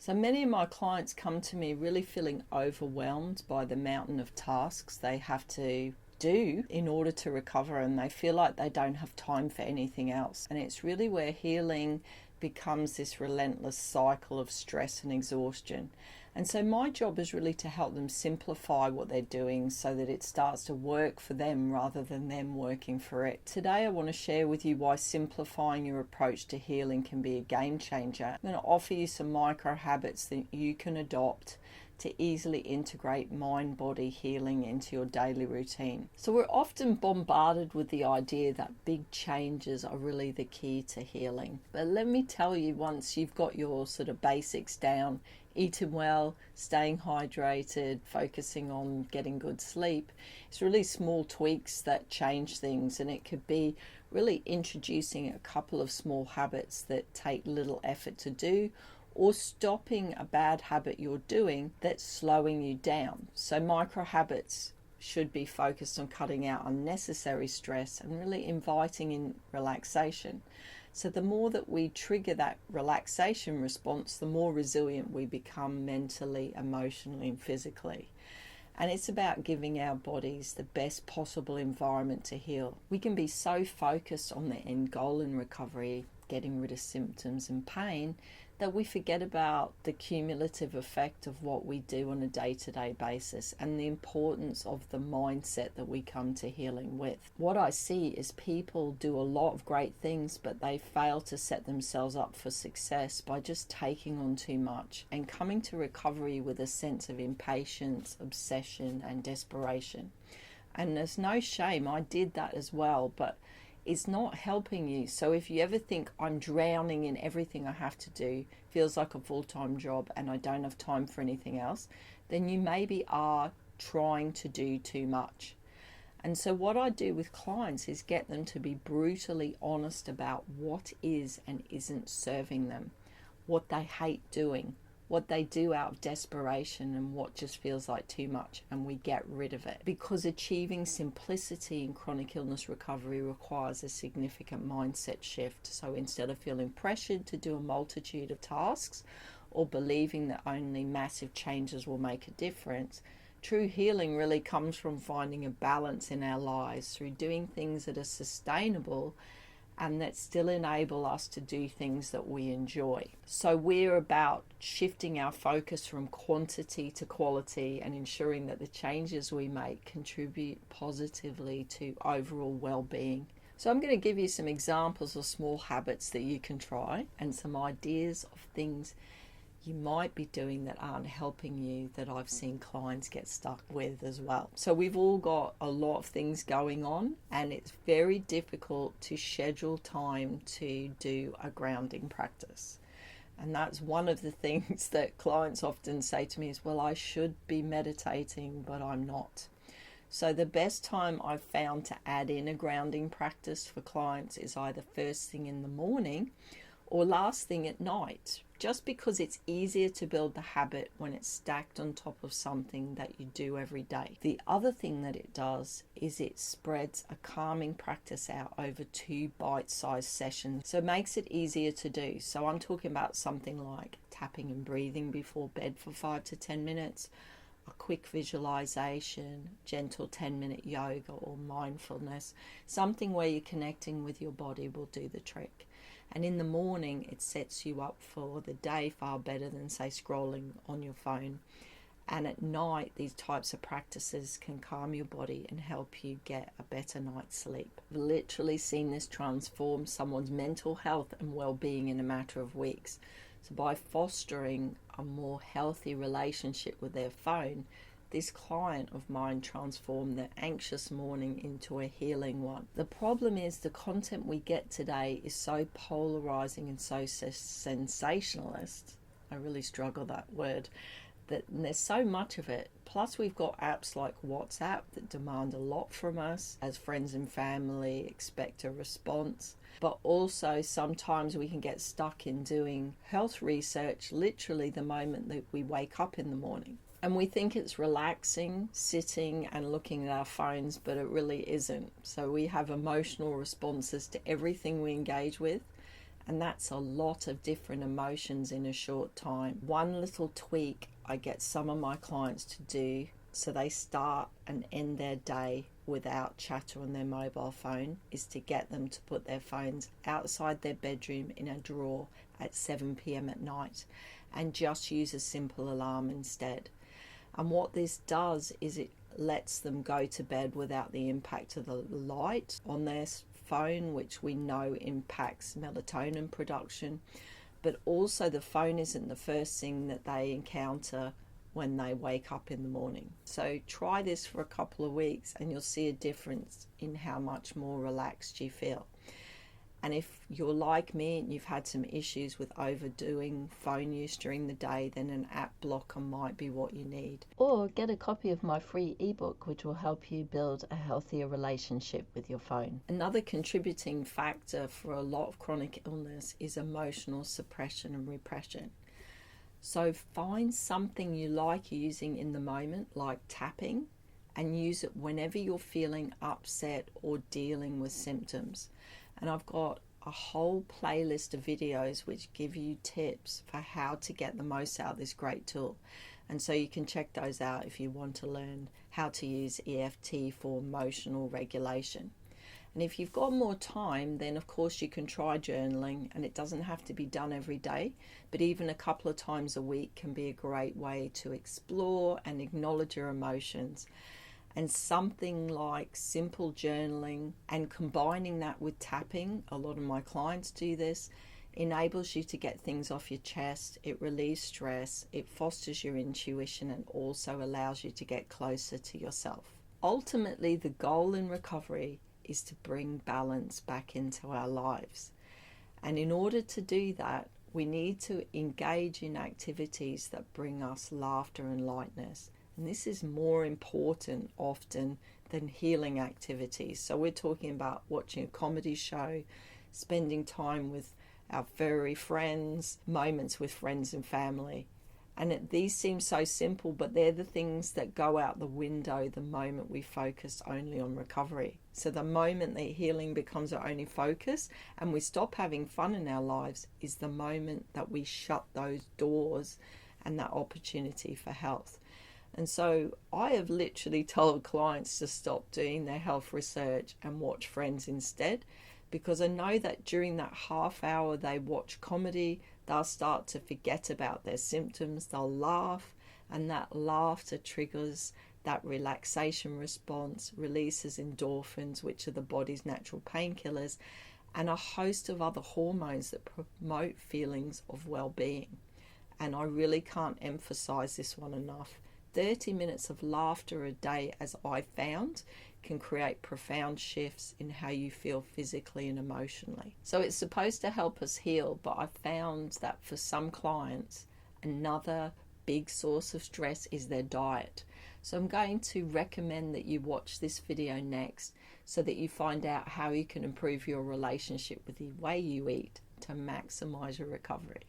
So many of my clients come to me really feeling overwhelmed by the mountain of tasks they have to do in order to recover, and they feel like they don't have time for anything else. And it's really where healing becomes this relentless cycle of stress and exhaustion. And so my job is really to help them simplify what they're doing so that it starts to work for them rather than them working for it. Today I want to share with you why simplifying your approach to healing can be a game changer. I'm going to offer you some micro habits that you can adopt to easily integrate mind-body healing into your daily routine. So we're often bombarded with the idea that big changes are really the key to healing. But let me tell you, once you've got your sort of basics down, eating well, staying hydrated, focusing on getting good sleep, it's really small tweaks that change things. And it could be really introducing a couple of small habits that take little effort to do, or stopping a bad habit you're doing that's slowing you down. So micro habits should be focused on cutting out unnecessary stress and really inviting in relaxation. So the more that we trigger that relaxation response, the more resilient we become mentally, emotionally, and physically. And it's about giving our bodies the best possible environment to heal. We can be so focused on the end goal in recovery, getting rid of symptoms and pain, that we forget about the cumulative effect of what we do on a day-to-day basis and the importance of the mindset that we come to healing with. What I see is people do a lot of great things, but they fail to set themselves up for success by just taking on too much and coming to recovery with a sense of impatience, obsession, and desperation. And there's no shame, I did that as well, but it's not helping you. So if you ever think I'm drowning in everything I have to do, feels like a full-time job and I don't have time for anything else, then you maybe are trying to do too much. And so what I do with clients is get them to be brutally honest about what is and isn't serving them, what they hate doing, what they do out of desperation, and what just feels like too much, and we get rid of it. Because achieving simplicity in chronic illness recovery requires a significant mindset shift. So instead of feeling pressured to do a multitude of tasks or believing that only massive changes will make a difference, true healing really comes from finding a balance in our lives through doing things that are sustainable and that still enable us to do things that we enjoy. So we're about shifting our focus from quantity to quality and ensuring that the changes we make contribute positively to overall well-being. So I'm going to give you some examples of small habits that you can try and some ideas of things you might be doing that aren't helping you that I've seen clients get stuck with as well. So we've all got a lot of things going on, and it's very difficult to schedule time to do a grounding practice. And that's one of the things that clients often say to me is, well, I should be meditating, but I'm not. So the best time I've found to add in a grounding practice for clients is either first thing in the morning or last thing at night, just because it's easier to build the habit when it's stacked on top of something that you do every day. The other thing that it does is it spreads a calming practice out over 2 bite-sized sessions, so it makes it easier to do. So I'm talking about something like tapping and breathing before bed for 5 to 10 minutes, a quick visualization, gentle 10-minute yoga or mindfulness, something where you're connecting with your body will do the trick. And in the morning, it sets you up for the day far better than, say, scrolling on your phone. And at night, these types of practices can calm your body and help you get a better night's sleep. I've literally seen this transform someone's mental health and well-being in a matter of weeks. So by fostering a more healthy relationship with their phone, this client of mine transformed their anxious morning into a healing one. The problem is the content we get today is so polarizing and so sensationalist. I really struggle that word. That there's so much of it. Plus we've got apps like WhatsApp that demand a lot from us as friends and family, expect a response. But also sometimes we can get stuck in doing health research literally the moment that we wake up in the morning. And we think it's relaxing, sitting and looking at our phones, but it really isn't. So we have emotional responses to everything we engage with, And that's a lot of different emotions in a short time. One little tweak I get some of my clients to do so they start and end their day without chatter on their mobile phone is to get them to put their phones outside their bedroom in a drawer at 7 p.m. at night and just use a simple alarm instead. And what this does is it lets them go to bed without the impact of the light on their phone, which we know impacts melatonin production, but also the phone isn't the first thing that they encounter when they wake up in the morning. So try this for a couple of weeks and you'll see a difference in how much more relaxed you feel. And if you're like me and you've had some issues with overdoing phone use during the day, then an app blocker might be what you need. Or get a copy of my free ebook, which will help you build a healthier relationship with your phone. Another contributing factor for a lot of chronic illness is emotional suppression and repression. So find something you like using in the moment, like tapping, and use it whenever you're feeling upset or dealing with symptoms. And I've got a whole playlist of videos which give you tips for how to get the most out of this great tool. And so you can check those out if you want to learn how to use EFT for emotional regulation. And if you've got more time, then of course you can try journaling, and it doesn't have to be done every day, but even a couple of times a week can be a great way to explore and acknowledge your emotions. And something like simple journaling and combining that with tapping, a lot of my clients do this, enables you to get things off your chest. It relieves stress, it fosters your intuition, and also allows you to get closer to yourself. Ultimately, the goal in recovery is to bring balance back into our lives. And in order to do that, we need to engage in activities that bring us laughter and lightness. And this is more important often than healing activities. So we're talking about watching a comedy show, spending time with our furry friends, moments with friends and family. And these seem so simple, but they're the things that go out the window the moment we focus only on recovery. So the moment that healing becomes our only focus and we stop having fun in our lives is the moment that we shut those doors and that opportunity for health. And so I have literally told clients to stop doing their health research and watch Friends instead, because I know that during that half hour they watch comedy, they'll start to forget about their symptoms, they'll laugh, and that laughter triggers that relaxation response, releases endorphins, which are the body's natural painkillers, and a host of other hormones that promote feelings of well-being. And I really can't emphasize this one enough. 30 minutes of laughter a day, as I found, can create profound shifts in how you feel physically and emotionally. So it's supposed to help us heal, but I found that for some clients, another big source of stress is their diet. So I'm going to recommend that you watch this video next so that you find out how you can improve your relationship with the way you eat to maximize your recovery.